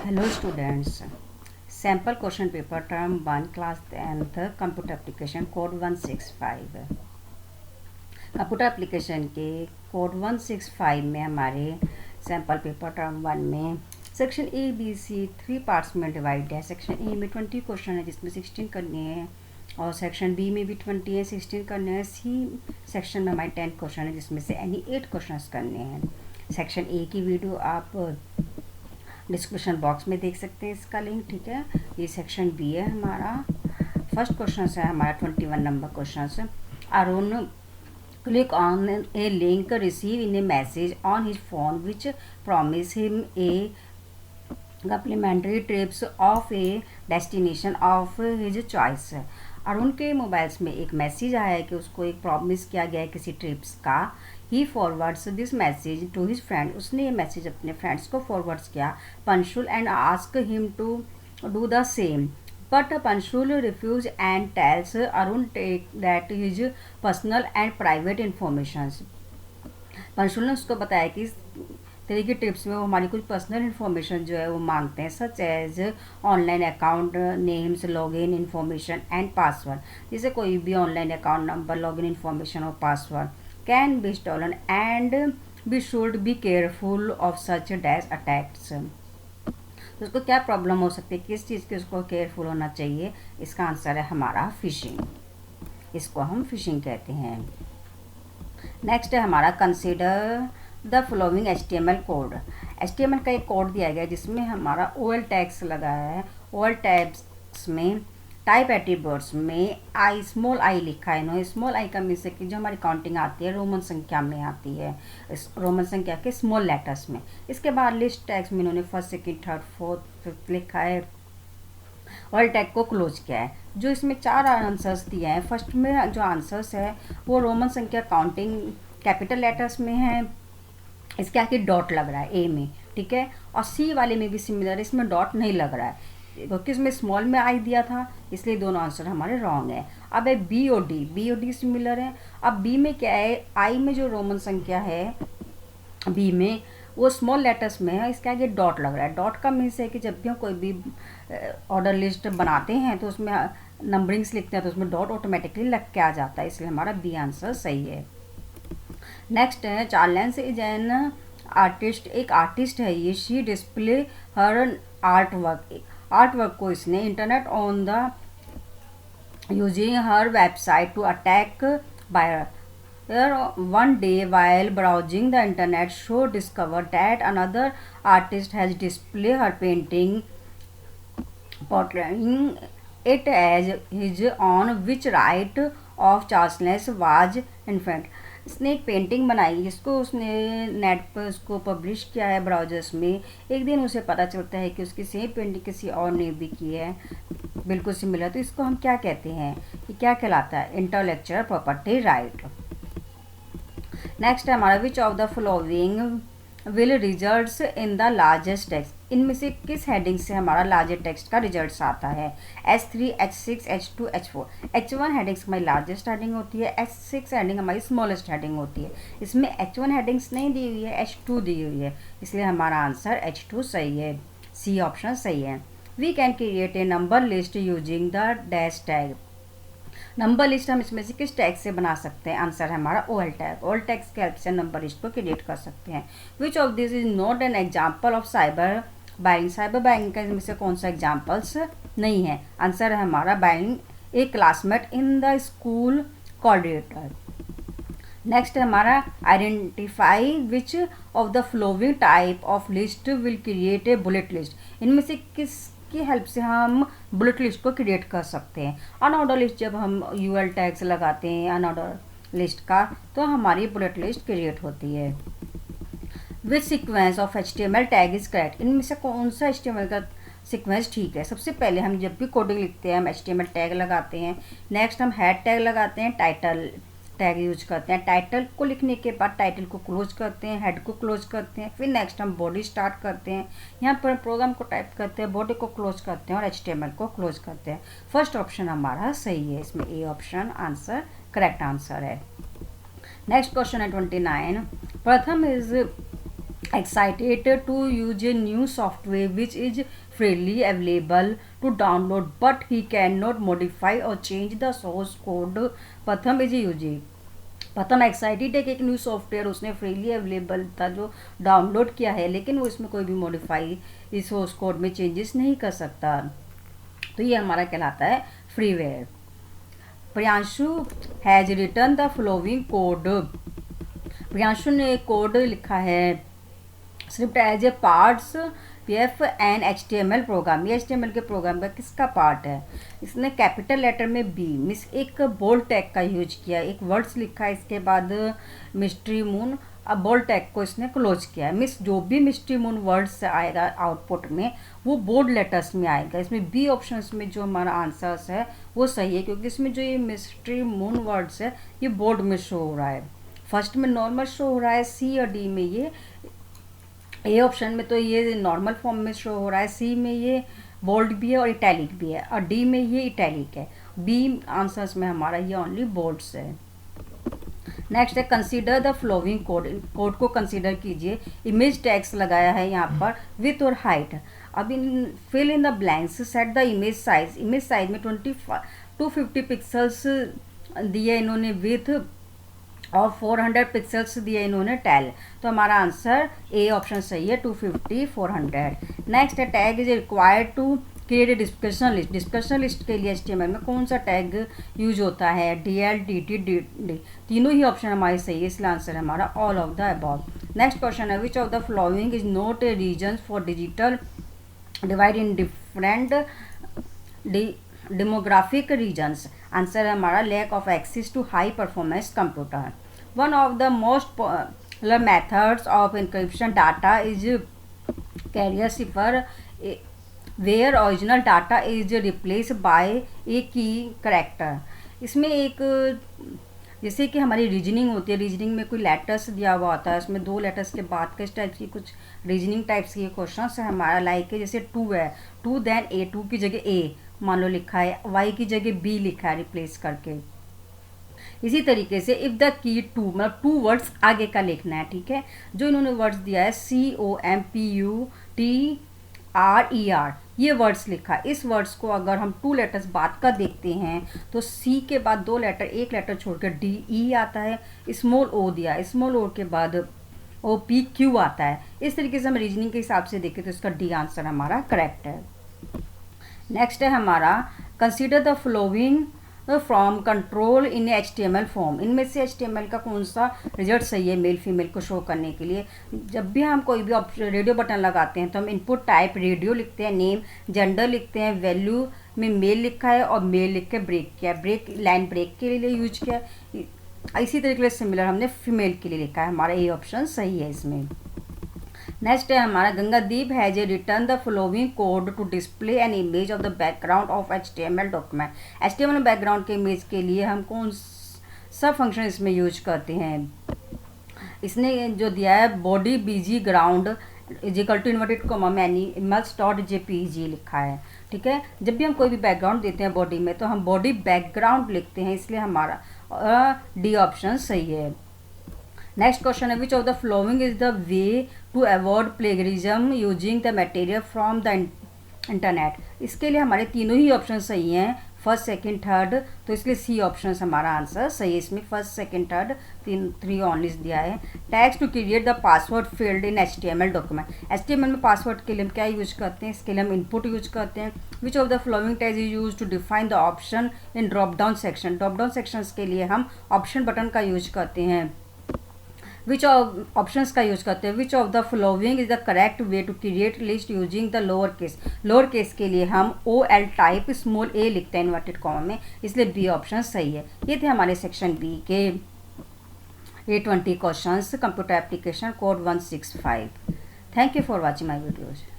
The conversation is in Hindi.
Hello students. Sample question paper term 1 class 10th computer application code 165. Computer application के कोड 165 में हमारे सैम्पल पेपर टर्म 1 में section A B C 3 parts में डिवाइड है। सेक्शन ए में 20 क्वेश्चन है जिसमें 16 करने हैं और सेक्शन बी में भी 20 है, 16 करने हैं। सी सेक्शन में हमारे 10 क्वेश्चन है जिसमें से एनी 8 क्वेश्चन करने हैं। सेक्शन ए की वीडियो आप डिस्क्रिप्शन बॉक्स में देख सकते हैं, इसका लिंक, ठीक है। ये सेक्शन बी है हमारा। फर्स्ट क्वेश्चन है हमारा 21 number question. Arun click on a link receive in a message on his phone which promise him a complimentary trips of a destination of his choice. Arun के मोबाइल्स में एक मैसेज आया है कि उसको एक प्रॉमिस किया गया है किसी ट्रिप्स का। He forwards this message to his friend. उसने ये मैसेज अपने फ्रेंड्स को फॉरवर्ड्स किया। Panshul and ask him to do the same but Panshul refuse and tells Arun take that his personal and private information. Panshul ने उसको बताया कि इस तरह की टिप्स में वो हमारी कुछ पर्सनल इन्फॉर्मेशन जो है वो मांगते हैं, such as online account names, login information and password. जैसे कोई भी online account number, login information और password can be stolen and we should be careful of such dash attacks. तो उसको क्या प्रॉब्लम हो सकती है, किस चीज़ की उसको केयरफुल होना चाहिए? इसका आंसर है हमारा फिशिंग। इसको हम फिशिंग कहते हैं। नेक्स्ट है हमारा consider the following HTML code. HTML का एक कोड दिया गया है जिसमें हमारा OL टैग्स लगाया है। OL टैग्स में टाइप एट्रीब्यूट्स में आई, स्मॉल आई लिखा है इन्होंने। स्मॉल आई का मीन्स है कि जो हमारी काउंटिंग आती है रोमन संख्या में आती है, इस रोमन संख्या के स्मॉल लेटर्स में। इसके बाद लिस्ट टैग्स में इन्होंने first, second, third, fourth, fifth लिखा है। ऑल टैग को क्लोज किया है। जो इसमें 4 आंसर्स दिए हैं, फर्स्ट में जो आंसर्स है वो रोमन संख्या काउंटिंग कैपिटल लेटर्स में है। इसके आगे डॉट लग रहा है ए में, ठीक है। और सी वाले में भी सिमिलर है, इसमें डॉट नहीं लग रहा है क्योंकि इसमें स्मॉल में आई दिया था, इसलिए दोनों आंसर हमारे रॉन्ग है। अब है बी और डी सिमिलर है। अब बी में क्या है, आई में जो रोमन संख्या है बी में वो स्मॉल लेटर्स में है, इसके आगे डॉट लग रहा है। डॉट का मीन्स है कि जब भी हम कोई भी ऑर्डर लिस्ट बनाते हैं तो उसमें नंबरिंग्स लिखते हैं तो उसमें डॉट ऑटोमेटिकली लग के आ जाता है, इसलिए हमारा बी आंसर सही है। नेक्स्ट है चार्लेंस इज एन आर्टिस्ट। एक आर्टिस्ट है ये। She display her art work को इसने internet on the using her website to attack buyer. One day while browsing the internet show discovered that another artist has displayed her painting portraying it as his own, which right of Charles was infringed। इसने एक पेंटिंग बनाई जिसको उसने नेट पर उसको पब्लिश किया है ब्राउजर्स में। एक दिन उसे पता चलता है कि उसकी सेम पेंटिंग किसी और ने भी की है, बिल्कुल सिमिलर। तो इसको हम क्या कहते हैं, ये क्या कहलाता है? Intellectual property right. नेक्स्ट है हमारा विच of the following will results in the largest text. इनमें से किस हेडिंग से हमारा लार्जेस्ट टेक्स्ट का रिजल्ट्स आता है? H3, H6, H2, H4। H1 headings हमारी लार्जेस्ट हेडिंग होती है, H6 हेडिंग हमारी स्मॉलेस्ट हेडिंग होती है। इसमें H1 हेडिंग्स नहीं दी हुई है, H2 दी हुई है, इसलिए हमारा आंसर H2 सही है, सी ऑप्शन सही है। We can create a number list using the dash tag. Number list हम इसमें से किस टैग से बना सकते हैं? आंसर है हमारा OL टैग। OL टैग्स के हेल्प से नंबर लिस्ट को क्रिएट कर सकते हैं। Which of this is not an example of cyber buying. Cyber buying का इसमें से कौन सा एग्जाम्पल्स नहीं है? आंसर है हमारा buying A classmate in the school coordinator. Next है हमारा identify which of the flowing type of list will create a bullet list. इनमें से किस की हेल्प से हम बुलेट लिस्ट को क्रिएट कर सकते हैं? अनऑर्डर लिस्ट जब हम UL टैग्स लगाते हैं अनऑर्डर लिस्ट का तो हमारी बुलेट लिस्ट क्रिएट होती है। विच sequence of HTML tag is correct. इनमें से कौन सा HTML का सीक्वेंस ठीक है? सबसे पहले हम जब भी कोडिंग लिखते हैं हम HTML टैग लगाते हैं। नेक्स्ट हम हेड टैग लगाते हैं, टाइटल टैग यूज करते हैं। टाइटल को लिखने के बाद टाइटल को क्लोज करते हैं, हेड को क्लोज करते हैं, फिर नेक्स्ट हम बॉडी स्टार्ट करते हैं। यहाँ पर प्रोग्राम को टाइप करते हैं, बॉडी को क्लोज करते हैं और HTML को क्लोज करते हैं। फर्स्ट ऑप्शन हमारा सही है, इसमें A option answer correct answer है। नेक्स्ट क्वेश्चन है 29। प्रथम is excited to use a new software which is freely available to download, but he cannot modify or change the source code. प्रथम is using प्रथम एक्साइटेड है कि एक न्यू सॉफ्टवेयर उसने फ्रीली अवेलेबल था जो डाउनलोड किया है, लेकिन वो इसमें कोई भी मॉडिफाई इस सोर्स कोड में चेंजेस नहीं कर सकता। तो ये हमारा कहलाता है freeware. Priyanshu has written the following code. Priyanshu ने एक कोड लिखा है script as a parts PF and HTML program. ये HTML के प्रोग्राम का किसका पार्ट है? इसने कैपिटल लेटर में बी मिस एक बोल्ड टैग का यूज किया, एक वर्ड्स लिखा है, इसके बाद मिस्ट्री मून, अब बोल्ड टैग को इसने क्लोज किया है। मिस जो भी मिस्ट्री मून वर्ड्स आएगा आउटपुट में वो बोल्ड लेटर्स में आएगा। इसमें बी ऑप्शन में जो हमारा आंसर्स है वो सही है, क्योंकि इसमें जो ये मिस्ट्री मून वर्ड्स है ये बोल्ड में शो हो रहा है। फर्स्ट में नॉर्मल शो हो रहा है, सी और डी में ये ए ऑप्शन में तो ये नॉर्मल फॉर्म में शो हो रहा है, सी में ये बोल्ड भी है और इटैलिक भी है, और डी में ये इटैलिक है। बी आंसर्स में हमारा ये ओनली बोल्ड्स है। नेक्स्ट है consider the flowing code. Code को कंसीडर कीजिए। इमेज टैग्स लगाया है यहाँ पर विथ और हाइट। अब इन fill in the blanks, set the image size. Image size में 250 पिक्सल्स दिए इन्होंने विथ और 400 पिक्सल्स दिए इन्होंने टैल। तो हमारा आंसर ए ऑप्शन सही है, 250 400। नेक्स्ट है tag is required to create a description list. Description list के लिए HTML में कौन सा टैग यूज होता है? DL, DT, DD, तीनों ही ऑप्शन हमारे सही है, इसलिए आंसर है हमारा all of the above. Next question है which of the following is not a reason for digital divide in different demographic regions. Answer है हमारा lack of access to high performance computer. One of the most popular methods of encryption data is carrier cipher where original data is replace by a key character. इसमें एक जैसे कि हमारी रीजनिंग होती है, रीजनिंग में कोई लेटर्स दिया हुआ होता है, उसमें 2 लेटर्स के बाद किस टाइप की कुछ रीजनिंग टाइप्स के क्वेश्चन है हमारा। लाइक है जैसे 2 है, 2 देन ए, 2 की जगह ए मान लो लिखा है, वाई की जगह बी लिखा है रिप्लेस करके। इसी तरीके से इफ़ द की 2 मतलब 2 वर्ड्स आगे का लिखना है, ठीक है। जो इन्होंने वर्ड्स दिया है COMPUTRER, ये वर्ड्स लिखा। इस वर्ड्स को अगर हम 2 लेटर्स बाद का देखते हैं तो सी के बाद 2 लेटर, एक लेटर छोड़कर DE आता है, स्मॉल ओ दिया, स्मॉल ओ के बाद OPQ आता है। इस तरीके से हम रीजनिंग के हिसाब से देखें तो इसका डी आंसर हमारा करेक्ट है। नेक्स्ट है हमारा consider the flowing from control in HTML form. इनमें से HTML का कौन सा रिजल्ट सही है मेल फीमेल को शो करने के लिए? जब भी हम कोई भी रेडियो बटन लगाते हैं तो हम इनपुट टाइप रेडियो लिखते हैं, नेम जेंडर लिखते हैं, वैल्यू में मेल लिखा है और मेल लिख के ब्रेक किया, ब्रेक लाइन ब्रेक के लिए यूज किया। इसी तरीके से सिमिलर हमने फीमेल के लिए लिखा है, हमारा ए ऑप्शन सही है इसमें। नेक्स्ट है हमारा Gangadeep has a return the following code to display an image of the background of HTML document. HTML background के इमेज के लिए हम कौन सा फंक्शन इसमें यूज करते हैं? इसने जो दिया है body BG ground is equal to inverted comma में animals.jpg लिखा है, ठीक है। जब भी हम कोई भी बैकग्राउंड देते हैं बॉडी में तो हम बॉडी बैकग्राउंड लिखते हैं, इसलिए हमारा डी ऑप्शन सही है। नेक्स्ट क्वेश्चन है which of the following is the way to avoid plagiarism using the material from the internet. इसके लिए हमारे तीनों ही ऑप्शन सही हैं, फर्स्ट सेकंड थर्ड, तो इसलिए सी ऑप्शन हमारा आंसर सही है। इसमें फर्स्ट सेकंड थर्ड 3 ओनली दिया है। Tags to create the password field in HTML document. HTML में पासवर्ड के लिए हम क्या यूज करते हैं? इसके लिए हम इनपुट यूज करते हैं। Which of the following tags is use to define the option in drop down section. Drop down sections के लिए हम ऑप्शन बटन का यूज करते हैं। विच ऑप्शंस का यूज करते हैं? Which of the following is the correct way to create list using the lower case. Lower case के लिए हम OL टाइप स्मॉल a लिखते हैं इन्वर्टेड कॉमा में, इसलिए बी ऑप्शन सही है। ये थे हमारे सेक्शन बी के A20 questions computer application code 165। Thank you for watching my videos.